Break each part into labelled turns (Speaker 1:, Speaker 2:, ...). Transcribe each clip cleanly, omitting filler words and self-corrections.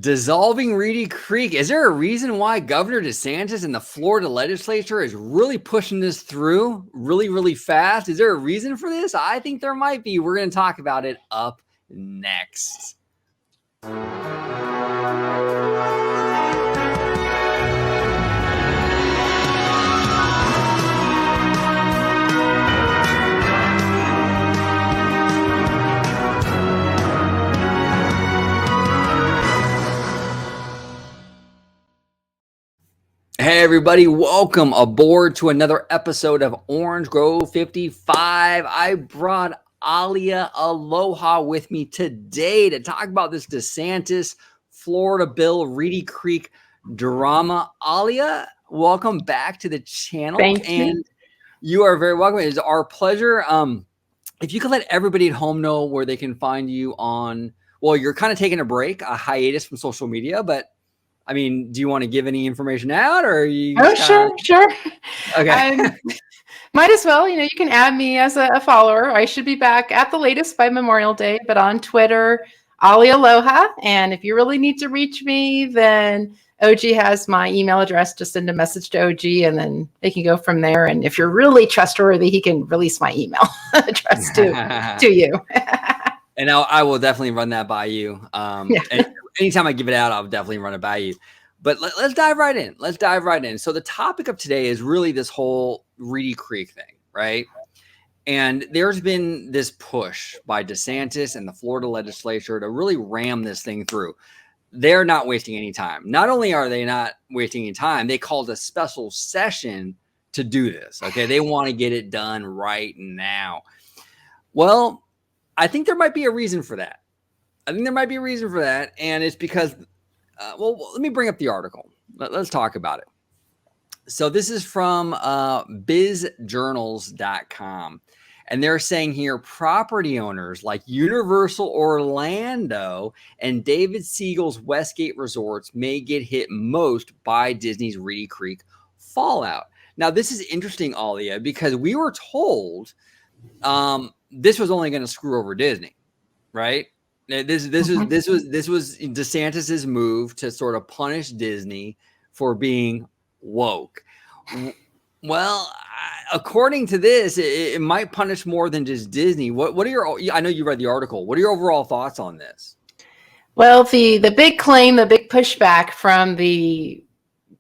Speaker 1: Dissolving Reedy Creek. Is there a reason why Governor DeSantis and the Florida legislature is really pushing this through really fast? Is there a reason for this? I think there might be. We're going to talk about it up next. Hey everybody, welcome aboard to another episode of Orange Grove 55. I brought Alia Aloha with me today to talk about this DeSantis Florida bill, Reedy Creek drama. Alia, welcome back to the channel.
Speaker 2: Thank you.
Speaker 1: And you are very welcome. It is our pleasure. If you could let everybody at home know where they can find you on, well, you're kind of taking a break, a hiatus from social media, but I mean, do you want to give any information out, or are you?
Speaker 2: Oh, sure.
Speaker 1: Okay.
Speaker 2: Might as well. You can add me as a follower. I should be back at the latest by Memorial Day, but on Twitter, Ali Aloha. And if you really need to reach me, then OG has my email address. Just send a message to OG, and then they can go from there. And if you're really trustworthy, he can release my email address to you.
Speaker 1: And I will definitely run that by you. And anytime I give it out, I'll definitely run it by you. But let's dive right in. So the topic of today is really this whole Reedy Creek thing, right? And there's been this push by DeSantis and the Florida legislature to really ram this thing through. They're not wasting any time. Not only are they not wasting any time, they called a special session to do this. Okay, they want to get it done right now. Well, I think there might be a reason for that. And it's because, well, let me bring up the article. Let's talk about it. So this is from bizjournals.com. And they're saying here, property owners like Universal Orlando and David Siegel's Westgate resorts may get hit most by Disney's Reedy Creek fallout. Now, this is interesting, Alia, because we were told this was only going to screw over Disney, right? This was DeSantis's move to sort of punish Disney for being woke. Well, according to this, it might punish more than just Disney. What are your? I know you read the article. What are your overall thoughts on this?
Speaker 2: Well, the big claim, the big pushback from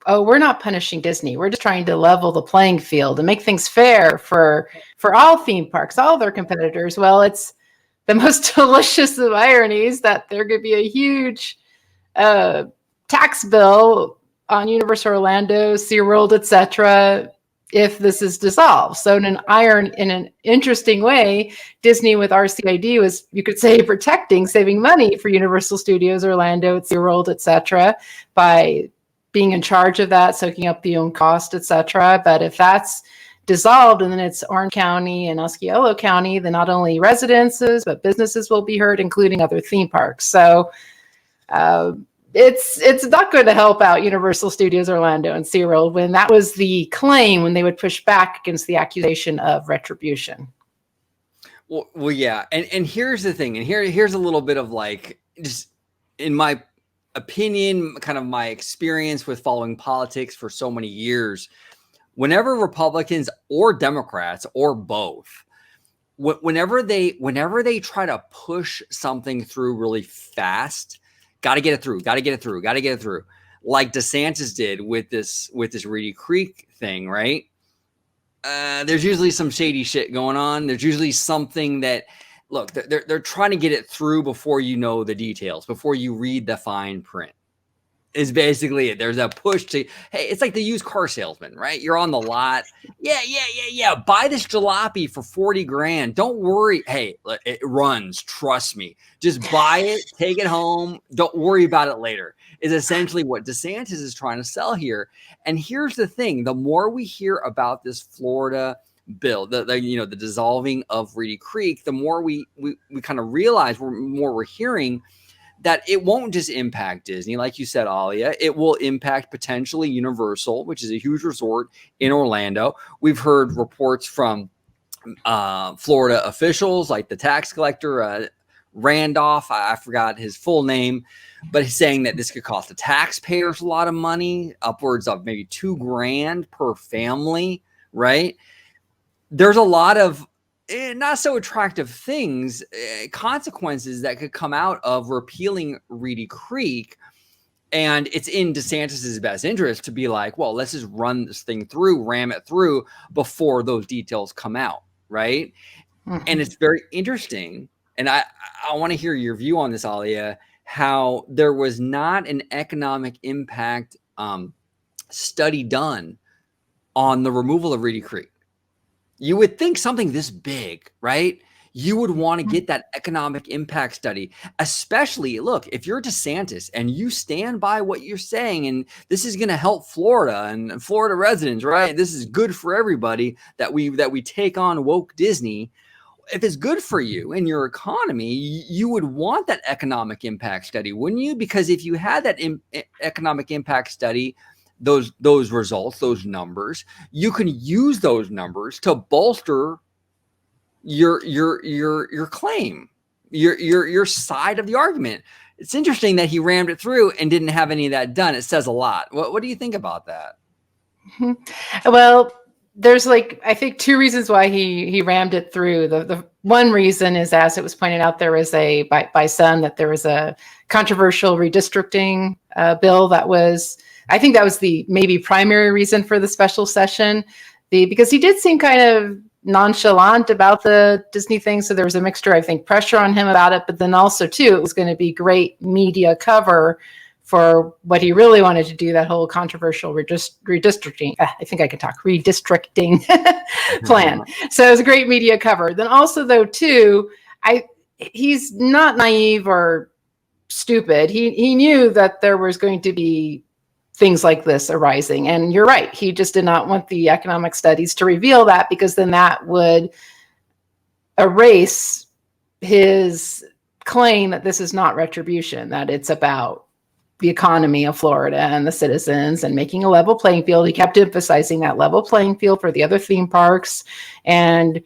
Speaker 2: we're not punishing Disney. We're just trying to level the playing field and make things fair for all theme parks, all their competitors. Well, it's the most delicious of ironies that there could be a huge tax bill on Universal Orlando, SeaWorld, etc., if this is dissolved. So in an interesting way, Disney with RCID was, you could say, saving money for Universal Studios Orlando, SeaWorld, etc., by being in charge of that, soaking up the own cost, etc. But if that's dissolved and then it's Orange County and Osceola County, then not only residences but businesses will be hurt, including other theme parks. So it's not going to help out Universal Studios Orlando and SeaWorld, when that was the claim when they would push back against the accusation of retribution.
Speaker 1: Well, yeah, and here's the thing, and here's a little bit of just in my opinion, kind of my experience with following politics for so many years. Whenever Republicans or Democrats or both, whenever they try to push something through really fast, got to get it through, like DeSantis did with this Reedy Creek thing, right? There's usually some shady shit going on. There's usually something that, look, they're trying to get it through before you know the details, before you read the fine print. Is basically it. There's a push to, hey, it's like the used car salesman, right? You're on the lot. Yeah. Buy this jalopy for 40 grand. Don't worry. Hey, it runs. Trust me. Just buy it, take it home. Don't worry about it later. Is essentially what DeSantis is trying to sell here. And here's the thing. The more we hear about this Florida bill, the dissolving of Reedy Creek, the more we kind of realize we're hearing that it won't just impact Disney, like you said, Alia. It will impact potentially Universal, which is a huge resort in Orlando. We've heard reports from Florida officials, like the tax collector, Randolph. I forgot his full name, but he's saying that this could cost the taxpayers a lot of money, upwards of maybe $2,000 per family, right? There's a lot of not so attractive things, consequences that could come out of repealing Reedy Creek. And it's in DeSantis's best interest to be like, well, let's just run this thing through, ram it through before those details come out, right? Mm-hmm. And it's very interesting. And I want to hear your view on this, Alia, how there was not an economic impact study done on the removal of Reedy Creek. You would think something this big, right? You would want to get that economic impact study, especially, look, if you're DeSantis and you stand by what you're saying, and this is going to help Florida and Florida residents, right? This is good for everybody that we take on woke Disney. If it's good for you and your economy, you would want that economic impact study, wouldn't you? Because if you had that economic impact study, those results, those numbers, you can use those numbers to bolster your claim, your side of the argument. It's interesting that he rammed it through and didn't have any of that done. It says a lot. What do you think about that?
Speaker 2: Well, there's I think two reasons why he rammed it through. The one reason is, as it was pointed out, there was by some that there was a controversial redistricting bill that was, I think that was the maybe primary reason for the special session, because he did seem kind of nonchalant about the Disney thing. So there was a mixture, I think, pressure on him about it, but then also too, it was going to be great media cover for what he really wanted to do, that whole controversial redistricting. I think I can talk redistricting plan. So it was a great media cover. Then also though too, he's not naive or stupid. He knew that there was going to be things like this arising. And you're right. He just did not want the economic studies to reveal that, because then that would erase his claim that this is not retribution, that it's about the economy of Florida and the citizens and making a level playing field. He kept emphasizing that level playing field for the other theme parks. And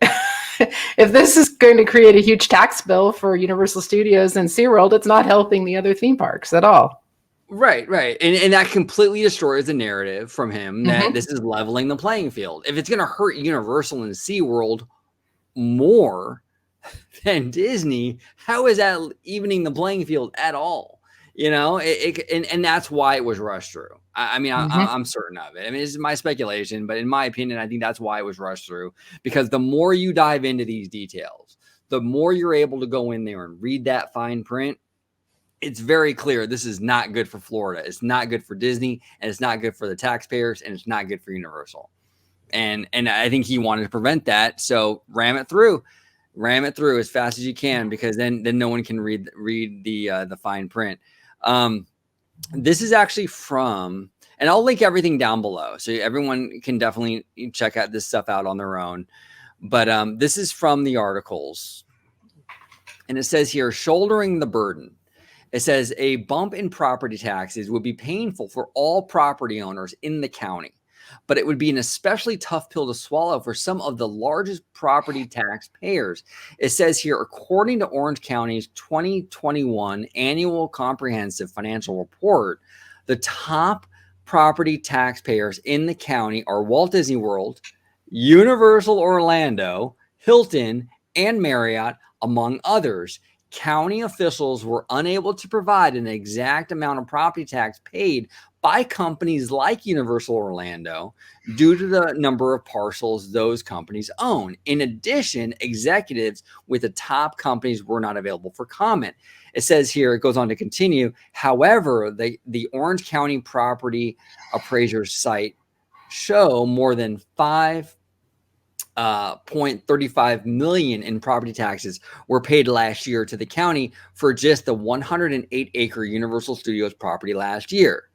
Speaker 2: if this is going to create a huge tax bill for Universal Studios and SeaWorld, it's not helping the other theme parks at all.
Speaker 1: Right. And that completely destroys the narrative from him that this is leveling the playing field. If it's going to hurt Universal and SeaWorld more than Disney, how is that evening the playing field at all? You know, and that's why it was rushed through. I'm certain of it. I mean, this is my speculation, but in my opinion, I think that's why it was rushed through, because the more you dive into these details, the more you're able to go in there and read that fine print. It's very clear this is not good for Florida. It's not good for Disney, and it's not good for the taxpayers, and it's not good for Universal. And I think he wanted to prevent that. So ram it through as fast as you can, because then no one can read the fine print. This is actually from, and I'll link everything down below, so everyone can definitely check out this stuff out on their own. But this is from the articles, and it says here, shouldering the burden. It says a bump in property taxes would be painful for all property owners in the county, but it would be an especially tough pill to swallow for some of the largest property tax payers. It says here, according to Orange County's 2021 annual comprehensive financial report, the top property taxpayers in the county are Walt Disney World, Universal Orlando, Hilton, and Marriott, among others. County officials were unable to provide an exact amount of property tax paid by companies like Universal Orlando due to the number of parcels those companies own. In addition, executives with the top companies were not available for comment. It says here, it goes on to continue. However, the Orange County property appraisers site show more than 5.35 million in property taxes were paid last year to the county for just the 108-acre Universal Studios property last year.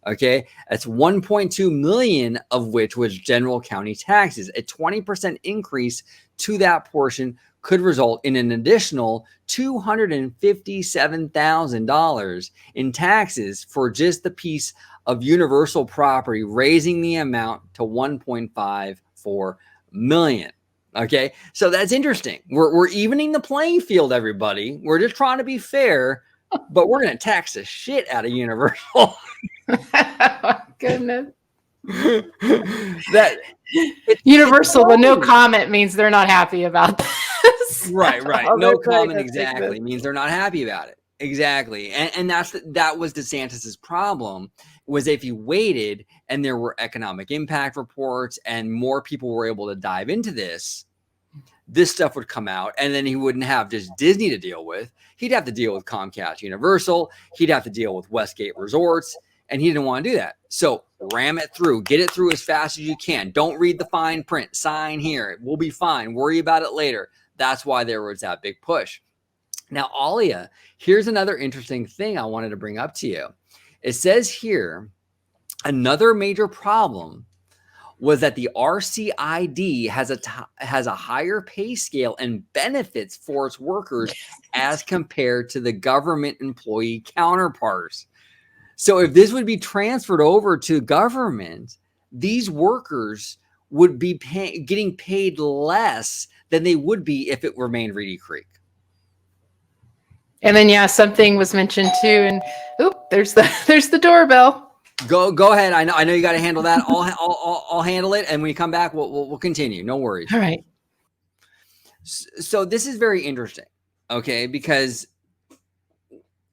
Speaker 1: Okay, that's 1.2 million of which was general county taxes. A 20% increase to that portion could result in an additional $257,000 in taxes for just the piece of Universal property, raising the amount to 1.54 million. Okay, so that's interesting. We're evening the playing field, everybody. We're just trying to be fair, but we're going to tax the shit out of Universal.
Speaker 2: Goodness.
Speaker 1: That
Speaker 2: Universal, the no comment means they're not happy about this.
Speaker 1: Right.
Speaker 2: Oh,
Speaker 1: No
Speaker 2: they're trying
Speaker 1: comment
Speaker 2: to fix
Speaker 1: exactly
Speaker 2: it.
Speaker 1: means they're not happy about it. Exactly. And that was DeSantis's problem, was if he waited and there were economic impact reports and more people were able to dive into this stuff would come out, and then he wouldn't have just Disney to deal with. He'd have to deal with Comcast Universal. He'd have to deal with Westgate Resorts, and he didn't want to do that. So ram it through. Get it through as fast as you can. Don't read the fine print. Sign here. We'll be fine. Worry about it later. That's why there was that big push. Now, Alia, here's another interesting thing I wanted to bring up to you. It says here, another major problem was that the RCID has a higher pay scale and benefits for its workers as compared to the government employee counterparts. So if this would be transferred over to government, these workers would be getting paid less than they would be if it remained Reedy Creek.
Speaker 2: And then, yeah, something was mentioned too. And there's the doorbell.
Speaker 1: Go ahead. I know you got to handle that. I'll handle it, and when you come back, we'll continue. No worries.
Speaker 2: All right.
Speaker 1: So this is very interesting, okay? Because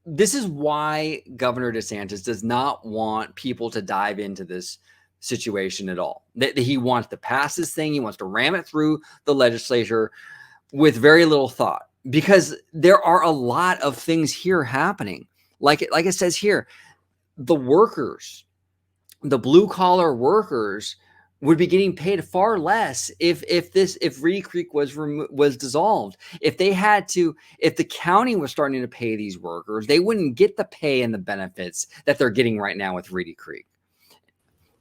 Speaker 1: this is why Governor DeSantis does not want people to dive into this situation at all. That he wants to pass this thing. He wants to ram it through the legislature with very little thought, because there are a lot of things here happening. Like it says here, the workers, the blue collar workers, would be getting paid far less if Reedy Creek was dissolved. If the county was starting to pay these workers, they wouldn't get the pay and the benefits that they're getting right now with Reedy Creek.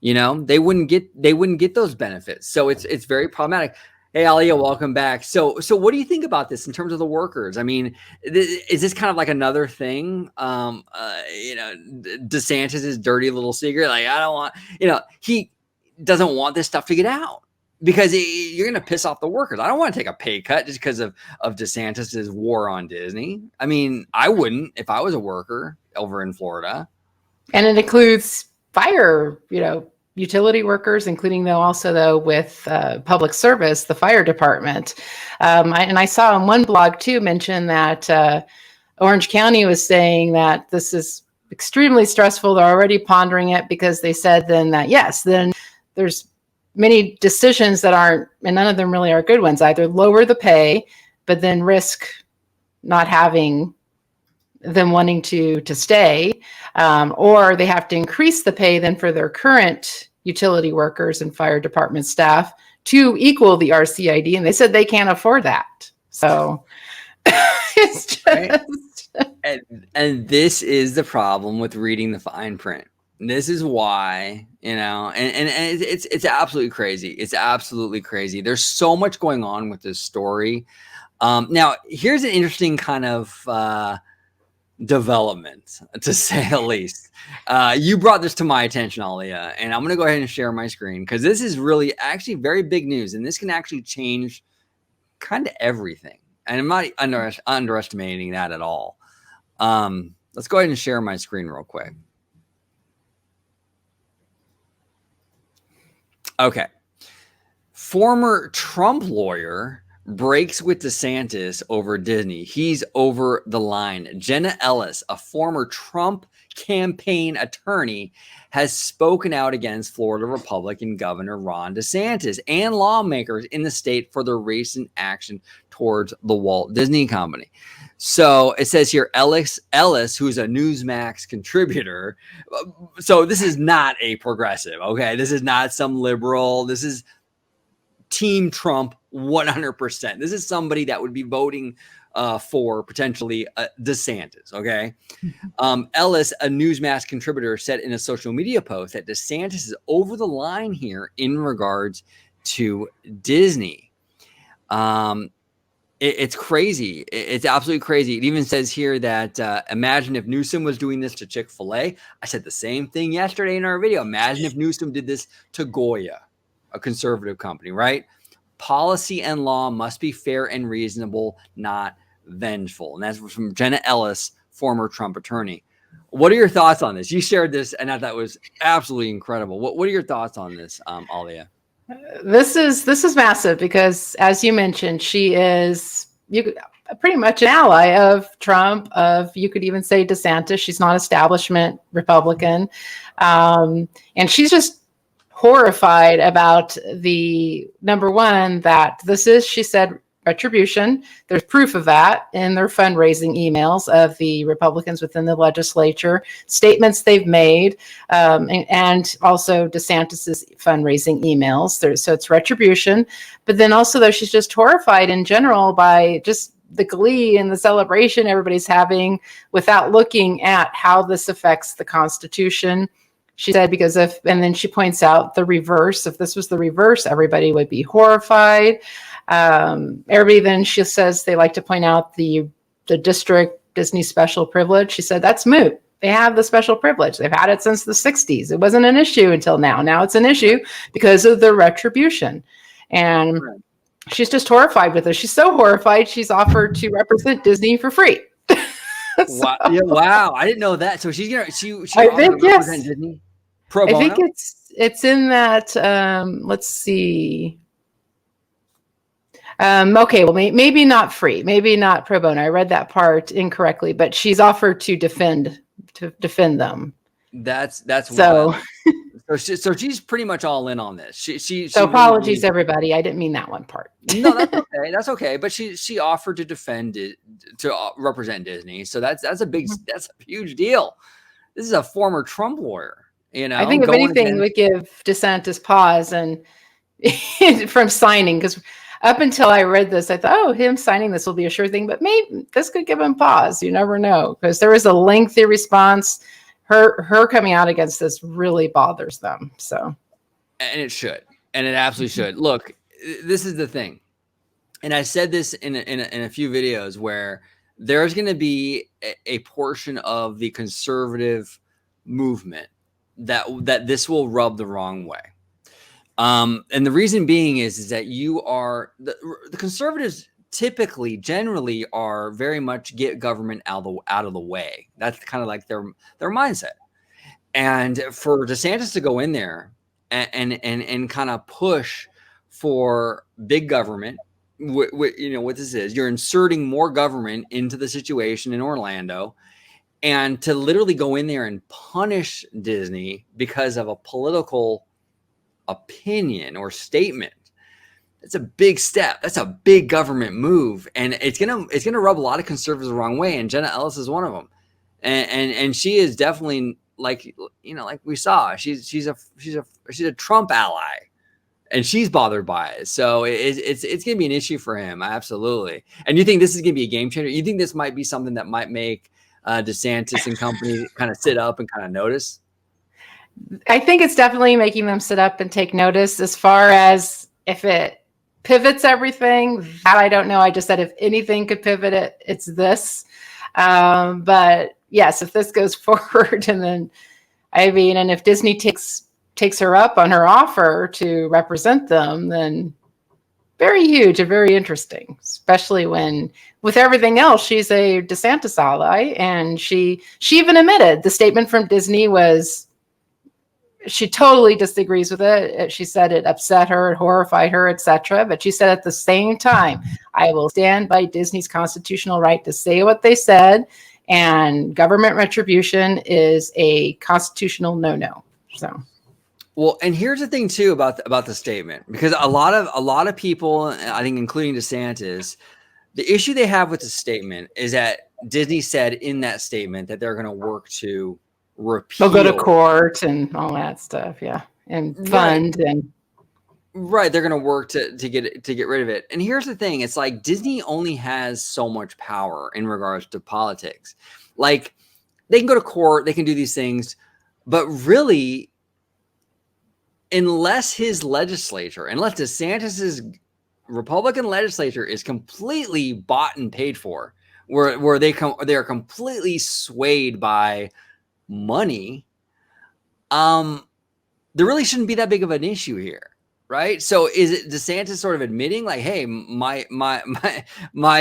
Speaker 1: They wouldn't get those benefits. So it's very problematic. Hey, Alia, welcome back. So what do you think about this in terms of the workers? I mean, is this kind of like another thing? DeSantis's dirty little secret. Like, I don't want, he doesn't want this stuff to get out because you're going to piss off the workers. I don't want to take a pay cut just because of DeSantis's war on Disney. I mean, I wouldn't if I was a worker over in Florida.
Speaker 2: And it includes fire, utility workers, including though with public service, the fire department. I saw on one blog too mention that Orange County was saying that this is extremely stressful. They're already pondering it because they said then there's many decisions that aren't, and none of them really are good ones. Either lower the pay, but then risk not having them wanting to stay, or they have to increase the pay then for their current utility workers and fire department staff to equal the RCID, and they said they can't afford that. So it's just
Speaker 1: right? And this is the problem with reading the fine print. This is why, and it's absolutely crazy. It's absolutely crazy. There's so much going on with this story. Now, here's an interesting kind of development, to say the least. You brought this to my attention, Alia, and I'm going to go ahead and share my screen because this is really actually very big news, and this can actually change kind of everything. And I'm not underestimating that at all. Let's go ahead and share my screen real quick. Okay. Former Trump lawyer breaks with DeSantis over Disney. He's over the line. Jenna Ellis, a former Trump campaign attorney, has spoken out against Florida Republican Governor Ron DeSantis and lawmakers in the state for their recent action towards the Walt Disney Company. So it says here, Ellis, who's a Newsmax contributor. So this is not a progressive, okay? This is not some liberal. This is Team Trump 100%. This is somebody that would be voting for potentially DeSantis, okay? Ellis, a Newsmax contributor, said in a social media post that DeSantis is over the line here in regards to Disney. It's crazy. It's absolutely crazy. It even says here that imagine if Newsom was doing this to Chick-fil-A. I said the same thing yesterday in our video. Imagine if Newsom did this to Goya, a conservative company, right? policy and law must be fair and reasonable, not vengeful. And that's from Jenna Ellis, former Trump attorney. What are your thoughts on this? You shared this, and I thought it was absolutely incredible. What are your thoughts on this, Alia?
Speaker 2: This is massive because, as you mentioned, she is pretty much an ally of Trump. You could even say DeSantis. She's not establishment Republican, and she's just horrified about the number one that this is, she said, retribution. There's proof of that in their fundraising emails of the Republicans within the legislature, statements they've made, and also DeSantis's fundraising emails. So it's retribution. But then also, though, she's just horrified in general by just the glee and the celebration everybody's having without looking at how this affects the Constitution. She said, and then she points out the reverse. If this was the reverse, everybody would be horrified. Everybody, then she says, they like to point out the district Disney special privilege. She said, that's moot. They have the special privilege. They've had it since the 60s. It wasn't an issue until now. Now it's an issue because of the retribution. And she's just horrified with it. She's so horrified, she's offered to represent Disney for free.
Speaker 1: Wow. Yeah, wow. I didn't know that. So she's going to,
Speaker 2: I think, yes.
Speaker 1: Disney pro bono?
Speaker 2: I think it's in that, let's see. Okay, well, maybe not free, maybe not pro bono. I read that part incorrectly, but she's offered to defend them.
Speaker 1: That's
Speaker 2: so.
Speaker 1: So she's pretty much all in on this. She
Speaker 2: apologies, everybody. I didn't mean that one part.
Speaker 1: No, that's okay. That's okay. But she offered to defend it, to represent Disney. So that's a huge deal. This is a former Trump lawyer. You know,
Speaker 2: I think if anything would give DeSantis pause and from signing, because up until I read this, I thought, oh, him signing this will be a sure thing. But maybe this could give him pause. You never know, because there was a lengthy response. Her coming out against this really bothers them. So,
Speaker 1: and it should, and it absolutely should. Look, this is the thing, and I said this in a few videos where there's going to be a portion of the conservative movement that this will rub the wrong way. And the reason being is that the conservatives typically, generally, are very much get government out of the way. That's kind of like their mindset. And for DeSantis to go in there and kind of push for big government, what this is, you're inserting more government into the situation in Orlando, and to literally go in there and punish Disney because of a political opinion or statement. It's a big step. That's a big government move, and it's gonna rub a lot of conservatives the wrong way. And Jenna Ellis is one of them, and she is definitely, like we saw, she's a Trump ally, and she's bothered by it. So it's gonna be an issue for him, absolutely. And you think this is gonna be a game changer? You think this might be something that might make DeSantis and company kind of sit up and kind of notice?
Speaker 2: I think it's definitely making them sit up and take notice. As far as if it pivots everything, that I don't know. I just said if anything could pivot it, it's this. But yes, if this goes forward, and then and if Disney takes her up on her offer to represent them, then very huge and very interesting, especially when with everything else, she's a DeSantis ally, and she even admitted the statement from Disney was, she totally disagrees with it. She said it upset her, it horrified her, etc. But she said at the same time, I will stand by Disney's constitutional right to say what they said, and government retribution is a constitutional no-no. So,
Speaker 1: well, and here's the thing too about the statement, because a lot of people, I think, including DeSantis, the issue they have with the statement is that Disney said in that statement that they're going to work to repeal.
Speaker 2: They'll go to court and all that stuff, yeah, and fund and
Speaker 1: right. They're going to work to get rid of it. And here's the thing: it's like Disney only has so much power in regards to politics. Like, they can go to court, they can do these things, but really, unless DeSantis's Republican legislature is completely bought and paid for, where they are completely swayed by money, there really shouldn't be that big of an issue here. right? So is it DeSantis sort of admitting like, hey, my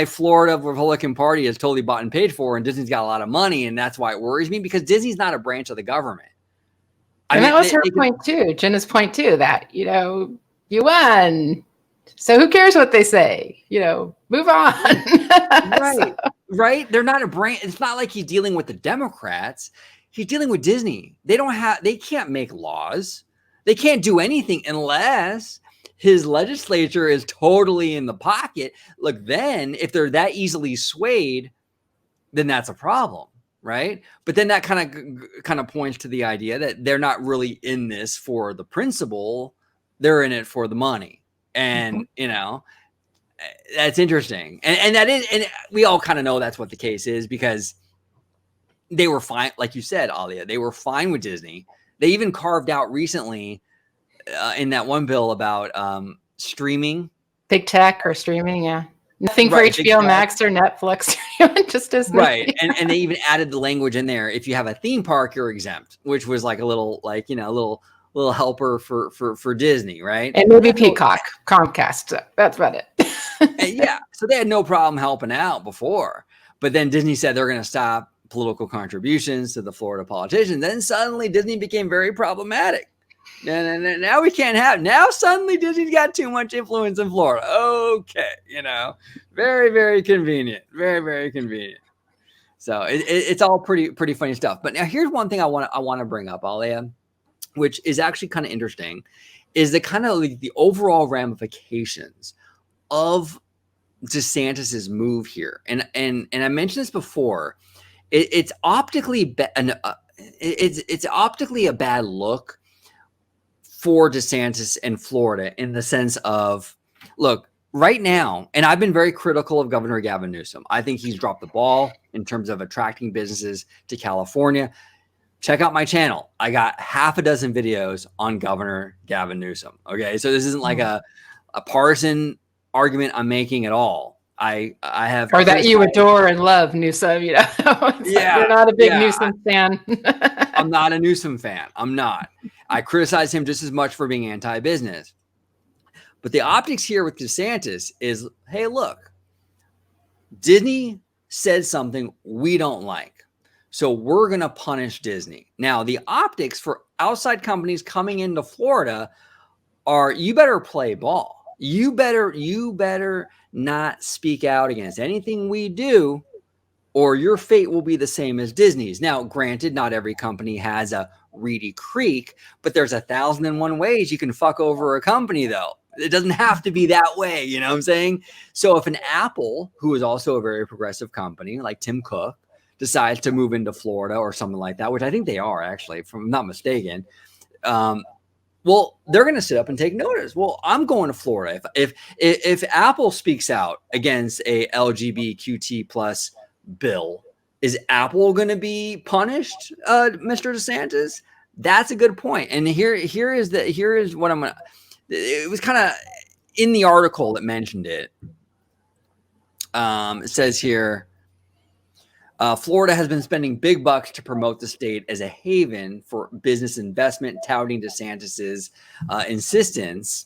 Speaker 1: Florida Republican Party is totally bought and paid for, and Disney's got a lot of money, and that's why it worries me, because Disney's not a branch of the government.
Speaker 2: And that was her point too, Jenna's point too, that, you won. So who cares what they say? Move on.
Speaker 1: Right. Right. They're not a branch. It's not like he's dealing with the Democrats. He's dealing with Disney. They can't make laws. They can't do anything unless his legislature is totally in the pocket. Look, then if they're that easily swayed, then that's a problem, right? But then that kind of points to the idea that they're not really in this for the principle. They're in it for the money. And, that's interesting. And that is, and we all kind of know that's what the case is, because they were fine. Like you said, Alia, they were fine with Disney. They even carved out recently in that one bill about streaming.
Speaker 2: Big tech or streaming, yeah. Nothing for HBO Max or Netflix, just Disney.
Speaker 1: Right. And they even added the language in there. If you have a theme park, you're exempt, which was like a little, little helper for Disney, right?
Speaker 2: And maybe Peacock, Comcast. So that's about it.
Speaker 1: Yeah. So they had no problem helping out before. But then Disney said they're going to stop political contributions to the Florida politicians. Then suddenly Disney became very problematic. And now we can't have. Now suddenly Disney's got too much influence in Florida. Okay. Very, very convenient. Very, very convenient. So it's all pretty funny stuff. But now here's one thing I want to bring up, Alia, which is actually kind of interesting, is the kind of like the overall ramifications of DeSantis's move here. And I mentioned this before. It's optically it's optically a bad look for DeSantis and Florida, in the sense of, look, right now, and I've been very critical of Governor Gavin Newsom. I think he's dropped the ball in terms of attracting businesses to California. Check out my channel. I got half a dozen videos on Governor Gavin Newsom. Okay. So this isn't like a partisan argument I'm making at all. I have,
Speaker 2: or that you adore and love Newsom, Yeah. You're not a big Newsom fan.
Speaker 1: I'm not a Newsom fan. I'm not. I criticize him just as much for being anti-business. But the optics here with DeSantis is, hey, look, Disney said something we don't like, so we're going to punish Disney. Now, the optics for outside companies coming into Florida are, you better play ball. You better not speak out against anything we do, or your fate will be the same as Disney's. Now, granted, not every company has a Reedy Creek, but there's 1,001 ways you can fuck over a company, though. It doesn't have to be that way. You know what I'm saying? So if an Apple, who is also a very progressive company, like Tim Cook, decides to move into Florida or something like that, which I think they are actually, if I'm not mistaken, well, they're going to sit up and take notice. Well, I'm going to Florida. If Apple speaks out against a LGBTQ plus bill, is Apple going to be punished, Mr. DeSantis? That's a good point. And here is what I'm going to. It was kind of in the article that mentioned it. It says here, Florida has been spending big bucks to promote the state as a haven for business investment, touting DeSantis's insistence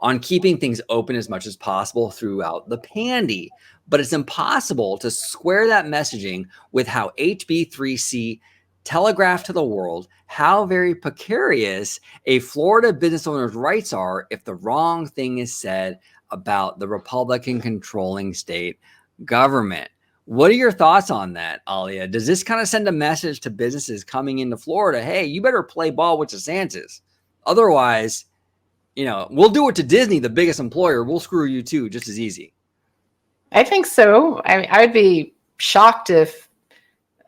Speaker 1: on keeping things open as much as possible throughout the pandy. But it's impossible to square that messaging with how HB3C telegraphed to the world how very precarious a Florida business owner's rights are if the wrong thing is said about the Republican controlling state government. What are your thoughts on that, Alia? Does this kind of send a message to businesses coming into Florida? Hey, you better play ball with DeSantis. Otherwise, we'll do it to Disney, the biggest employer. We'll screw you too, just as easy. I
Speaker 2: think so. I would be shocked if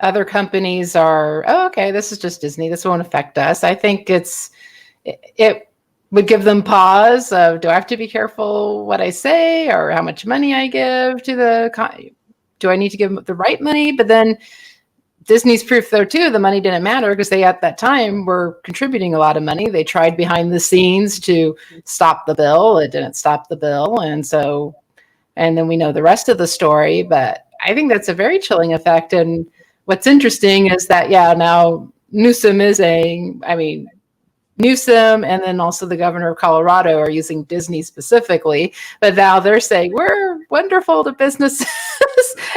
Speaker 2: other companies are, okay, this is just Disney. This won't affect us. I think it would give them pause of, do I have to be careful what I say or how much money I give to do I need to give them the right money? But then Disney's proof though too, the money didn't matter because they at that time were contributing a lot of money. They tried behind the scenes to stop the bill. It didn't stop the bill. And then we know the rest of the story, but I think that's a very chilling effect. And what's interesting is that, now Newsom is Newsom and then also the governor of Colorado are using Disney specifically, but now they're saying we're wonderful to businesses.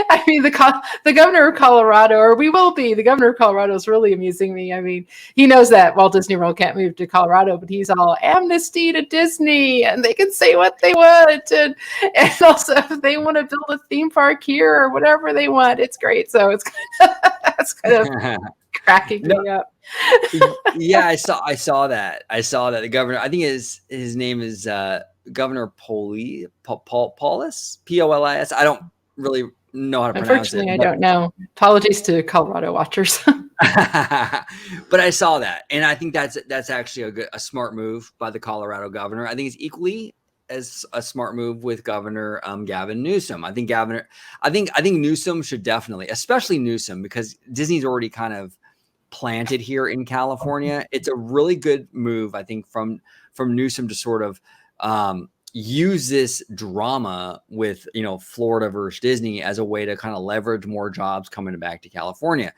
Speaker 2: I mean, the governor of Colorado, or we will be. The governor of Colorado is really amusing me. I mean, he knows that Walt Disney World can't move to Colorado, but he's all amnesty to Disney, and they can say what they want, and also if they want to build a theme park here or whatever they want, it's great. So it's kind of cracking me up.
Speaker 1: Yeah, I saw that. The governor, I think his name is Governor Paulus, Polis. I don't really know how to pronounce it.
Speaker 2: Unfortunately, I don't know. Apologies to Colorado watchers.
Speaker 1: But I saw that, and I think that's actually a smart move by the Colorado governor. I think it's equally as a smart move with Governor Gavin Newsom. I think Newsom should definitely, especially Newsom, because Disney's already kind of planted here in California. It's a really good move, I think, from Newsom to sort of use this drama with Florida versus Disney as a way to kind of leverage more jobs coming back to California.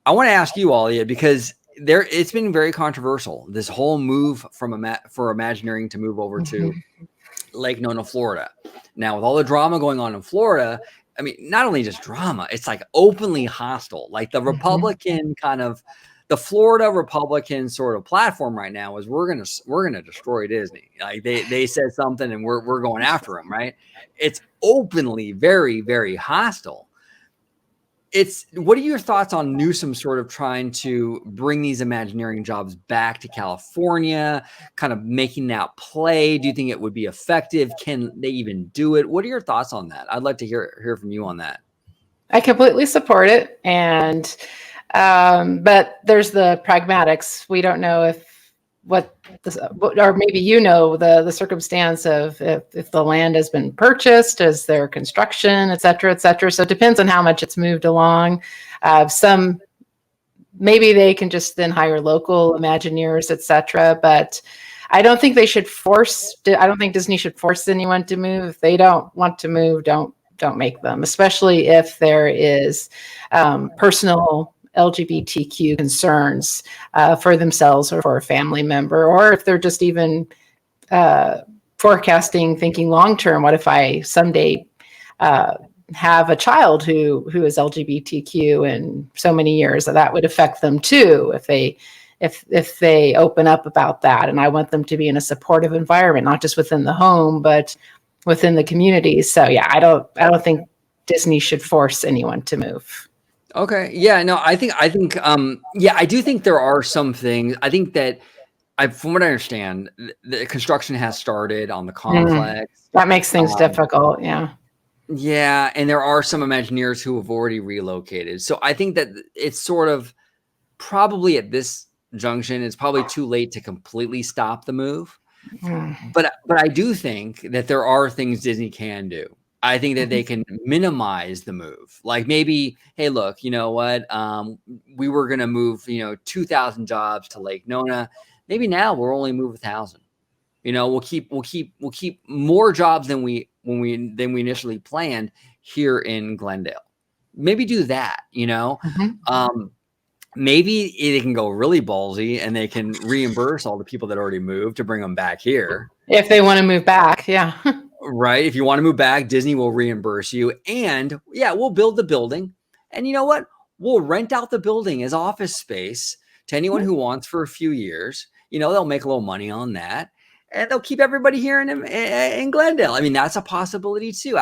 Speaker 1: I want to ask you, Alia, because it's been very controversial, this whole move for Imagineering to move over to Lake Nona, Florida. Now, with all the drama going on in Florida, I mean, not only just drama, it's like openly hostile. Like the Republican the Florida Republican sort of platform right now is we're gonna destroy Disney. Like they said something and we're going after them, right? It's openly very, very hostile. What are your thoughts on Newsom sort of trying to bring these Imagineering jobs back to California, kind of making that play? Do you think it would be effective? Can they even do it? What are your thoughts on that? I'd like to hear from you on that.
Speaker 2: I completely support it. And, but there's the pragmatics. We don't know or maybe the circumstance of if the land has been purchased, is there construction, et cetera, et cetera. So it depends on how much it's moved along. Maybe they can just then hire local Imagineers, et cetera. But I don't think I don't think Disney should force anyone to move. If they don't want to move, don't make them, especially if there is personal LGBTQ concerns for themselves or for a family member, or if they're just even forecasting, thinking long term. What if I someday have a child who is LGBTQ in so many years? That would affect them too if they open up about that. And I want them to be in a supportive environment, not just within the home, but within the community. So yeah, I don't think Disney should force anyone to move.
Speaker 1: Okay. Yeah, no, I think, yeah, I do think there are some things. I think that from what I understand, the construction has started on the complex.
Speaker 2: That makes things difficult. Yeah.
Speaker 1: Yeah. And there are some Imagineers who have already relocated. So I think that it's sort of probably at this junction, it's probably too late to completely stop the move. But I do think that there are things Disney can do. I think that they can minimize the move. Like maybe, hey, look, you know what? We were going to move, 2,000 jobs to Lake Nona. Maybe now we'll only move 1,000. We'll keep more jobs than we initially planned here in Glendale. Maybe do that, maybe they can go really ballsy and they can reimburse all the people that already moved to bring them back here.
Speaker 2: If they want to move back. Yeah.
Speaker 1: Right. If you want to move back, Disney will reimburse you. And yeah, we'll build the building. And you know what? We'll rent out the building as office space to anyone who wants for a few years. They'll make a little money on that. And they'll keep everybody here in Glendale. I mean, that's a possibility too.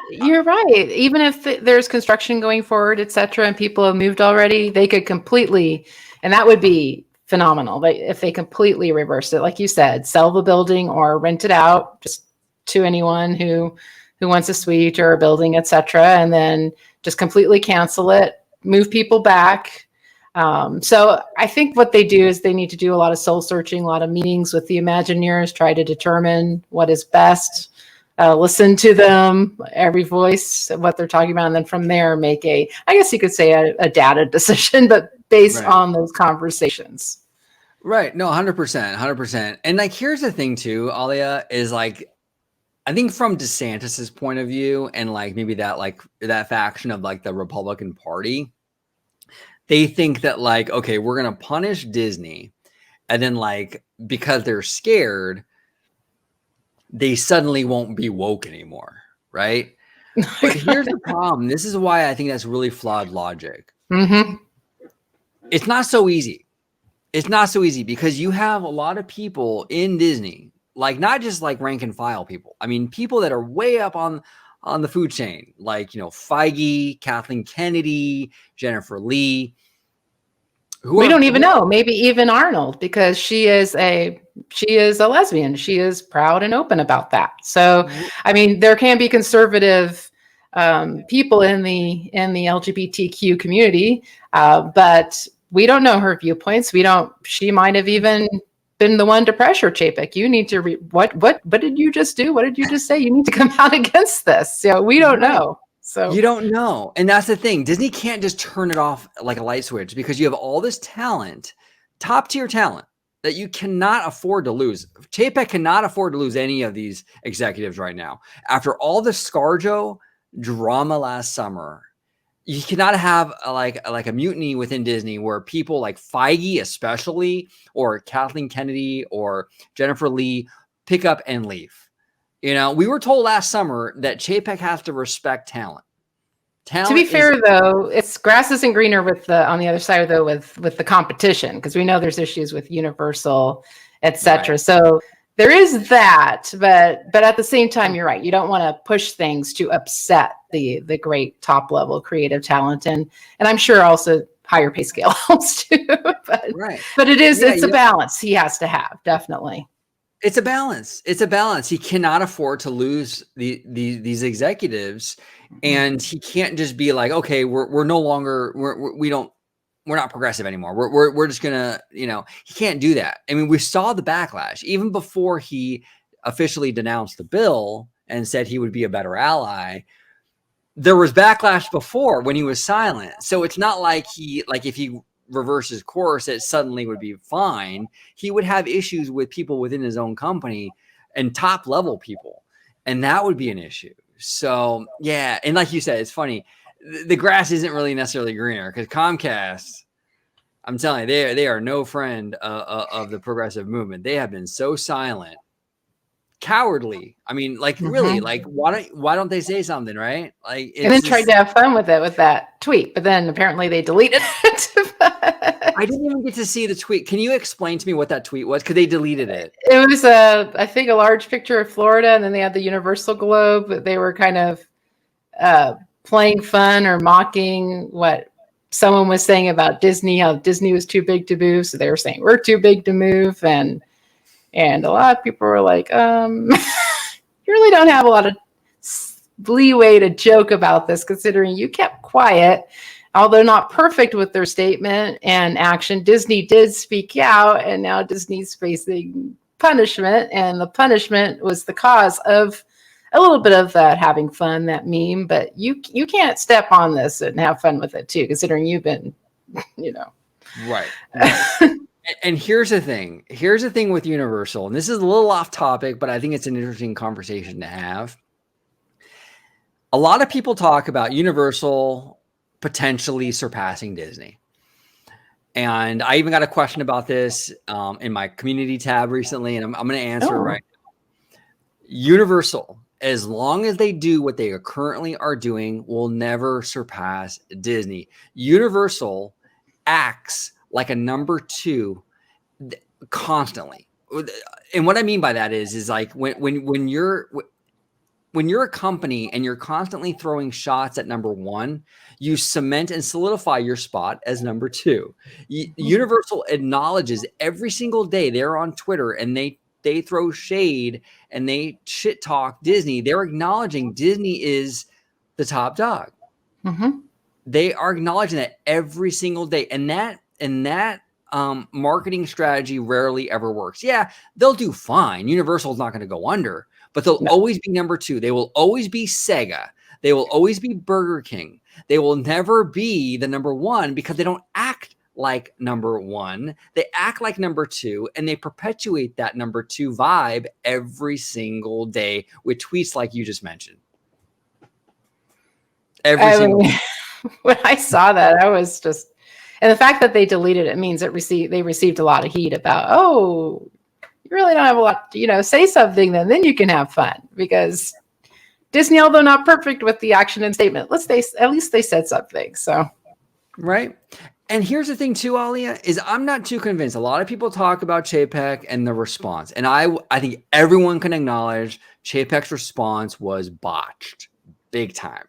Speaker 2: You're right. Even if there's construction going forward, et cetera, and people have moved already, they could completely, and that would be phenomenal. But if they completely reverse it, like you said, sell the building or rent it out just to anyone who wants a suite or a building, et cetera, and then just completely cancel it, move people back. So I think what they do is they need to do a lot of soul searching, a lot of meetings with the Imagineers, try to determine what is best, listen to them, every voice, what they're talking about, and then from there make I guess you could say a data decision, but based on those conversations.
Speaker 1: Right. No, 100%. And like, here's the thing too, Alia, is like, I think from DeSantis's point of view and like maybe that faction of like the Republican Party, they think that like, okay, we're going to punish Disney and then like because they're scared, they suddenly won't be woke anymore, right? But here's the problem. This is why I think that's really flawed logic.
Speaker 2: Mm-hmm.
Speaker 1: It's not so easy. It's not so easy because you have a lot of people in Disney, like not just like rank and file people. I mean, people that are way up on the food chain, like, you know, Feige, Kathleen Kennedy, Jennifer Lee.
Speaker 2: We don't even know. Maybe even Arnold, because she is a lesbian. She is proud and open about that. So, I mean, there can be conservative people in the LGBTQ community, but we don't know her viewpoints. We don't. She might have even been the one to pressure Chapek. You need to what did you just do? What did you just say? You need to come out against this. So we don't know. So
Speaker 1: you don't know. And that's the thing. Disney can't just turn it off like a light switch because you have all this talent, top tier talent that you cannot afford to lose. Chapek cannot afford to lose any of these executives right now. After all the ScarJo drama last summer, you cannot have a mutiny within Disney where people like Feige especially, or Kathleen Kennedy or Jennifer Lee pick up and leave. You know, we were told last summer that Chapek has to respect talent.
Speaker 2: To be fair, though, it's grass isn't greener with the on the other side, though, with the competition, because we know there's issues with Universal, etc. Right. So there is that, but at the same time, you're right. You don't want to push things to upset the great top level creative talent, and I'm sure also higher pay scale helps too. But it's a balance he has to have, definitely.
Speaker 1: It's a balance. It's a balance. He cannot afford to lose these executives, and he can't just be like, okay, we're no longer we're not progressive anymore. We're just gonna, you know, he can't do that. I mean, we saw the backlash even before he officially denounced the bill and said he would be a better ally. There was backlash before when he was silent. So it's not like if he reverses course, it suddenly would be fine. He would have issues with people within his own company and top level people, and that would be an issue. So yeah, and like you said, it's funny. The grass isn't really necessarily greener because Comcast, I'm telling you, they are no friend of the progressive movement. They have been so silent, cowardly. I mean, like really, like why don't they say something, right? Like,
Speaker 2: and then tried to have fun with it with that tweet, but then apparently they deleted it.
Speaker 1: I didn't even get to see the tweet. Can you explain to me what that tweet was? Because they deleted it.
Speaker 2: It was I think a large picture of Florida, and then they had the Universal globe. They were kind of playing fun or mocking what someone was saying about Disney, how Disney was too big to move. So they were saying we're too big to move, and a lot of people were like, you really don't have a lot of leeway to joke about this, considering you kept quiet. Although not perfect with their statement and action, Disney did speak out, and now Disney's facing punishment, and the punishment was the cause of a little bit of that having fun, that meme. But you can't step on this and have fun with it too, considering you've been, you know.
Speaker 1: Right. And here's the thing. Here's the thing with Universal, and this is a little off topic, but I think it's an interesting conversation to have. A lot of people talk about Universal potentially surpassing Disney. And I even got a question about this in my community tab recently, and I'm going to answer it right now. Universal, as long as they do what they currently are doing, will never surpass Disney. Universal acts like a number two constantly. And what I mean by that is like when you're a company and you're constantly throwing shots at number one, you cement and solidify your spot as number two. Universal acknowledges every single day they're on Twitter and they throw shade and they shit talk Disney. They're acknowledging Disney is the top dog. They are acknowledging that every single day. And that marketing strategy rarely ever works. Yeah, they'll do fine. Universal's not going to go under, but they'll always be number two. They will always be Sega. They will always be Burger King. They will never be the number one because they don't act like number one. They act like number two, and they perpetuate that number two vibe every single day with tweets like you just mentioned. Every single day.
Speaker 2: When I saw that, I was just, And the fact that they deleted it means they received a lot of heat about, oh, you really don't have a lot, say something, then you can have fun. Because Disney, although not perfect with the action and statement, at least they said something. So,
Speaker 1: right. And here's the thing too, Alia, is I'm not too convinced. A lot of people talk about Chapek and the response. And I think everyone can acknowledge Chapek's response was botched big time.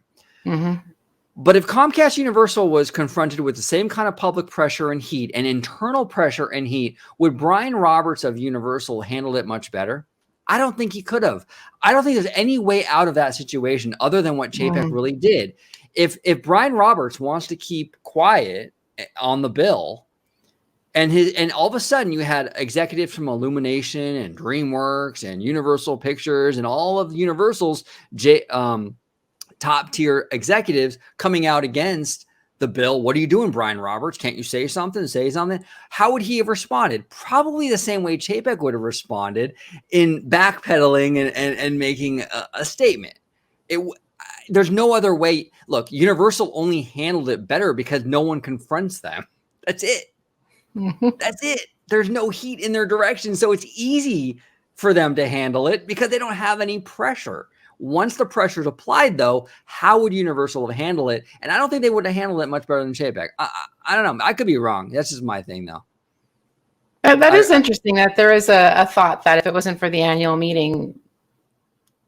Speaker 2: Mm-hmm.
Speaker 1: But if Comcast Universal was confronted with the same kind of public pressure and heat and internal pressure and heat, would Brian Roberts of Universal handle it much better? I don't think he could have. I don't think there's any way out of that situation other than what Chapek really did. If Brian Roberts wants to keep quiet on the bill, and all of a sudden you had executives from Illumination and DreamWorks and Universal Pictures and all of Universal's top tier executives coming out against the bill. What are you doing, Brian Roberts? Can't you say something? How would he have responded? Probably the same way Chapek would have responded, in backpedaling and making a statement. There's no other way. Look, Universal only handled it better because no one confronts them. That's it. That's it. There's no heat in their direction. So it's easy for them to handle it because they don't have any pressure. Once the pressure is applied, though, how would Universal have handled it? And I don't think they would have handled it much better than Chapek. I don't know. I could be wrong. That's just my thing, though.
Speaker 2: That is interesting that there is a thought that if it wasn't for the annual meeting,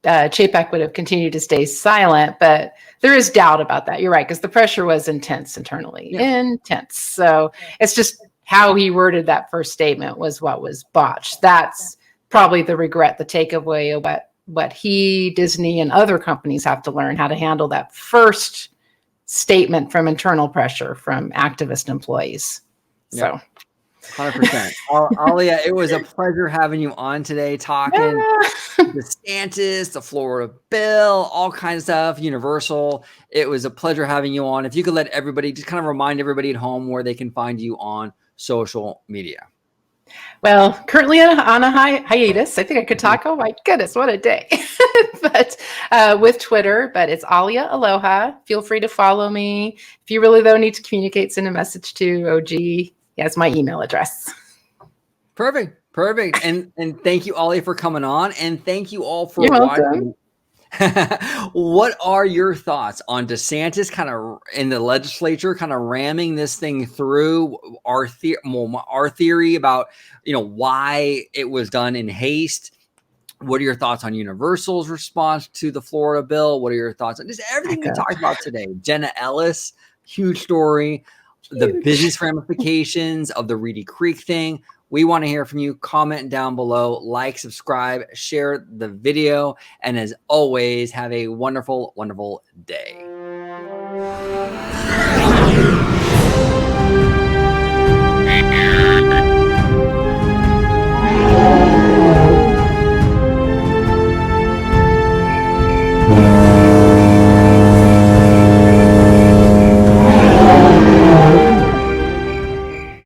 Speaker 2: Chapek would have continued to stay silent. But there is doubt about that. You're right, because the pressure was intense internally. Yeah. Intense. So it's just how he worded that first statement was what was botched. That's probably the regret, the takeaway of what he, Disney, and other companies have to learn how to handle that first statement from internal pressure from activist employees. So,
Speaker 1: 100%. Alia, it was a pleasure having you on today, talking DeSantis, the Florida bill, all kinds of stuff, Universal. It was a pleasure having you on. If you could let everybody, just kind of remind everybody at home where they can find you on social media.
Speaker 2: Well, currently on a hiatus. I think I could talk. Oh my goodness, what a day. But with Twitter, but it's Alia Aloha. Feel free to follow me. If you really, though, need to communicate, send a message to OG. He has my email address.
Speaker 1: Perfect. And thank you, Alia, for coming on. And thank you all for watching. What are your thoughts on DeSantis kind of in the legislature kind of ramming this thing through? Our theory about why it was done in haste. What are your thoughts on Universal's response to the Florida bill? What are your thoughts on just everything we talked about today? Jenna Ellis, huge story. The business ramifications of the Reedy Creek thing. We want to hear from you. Comment down below, like, subscribe, share the video. And as always, have a wonderful, wonderful day.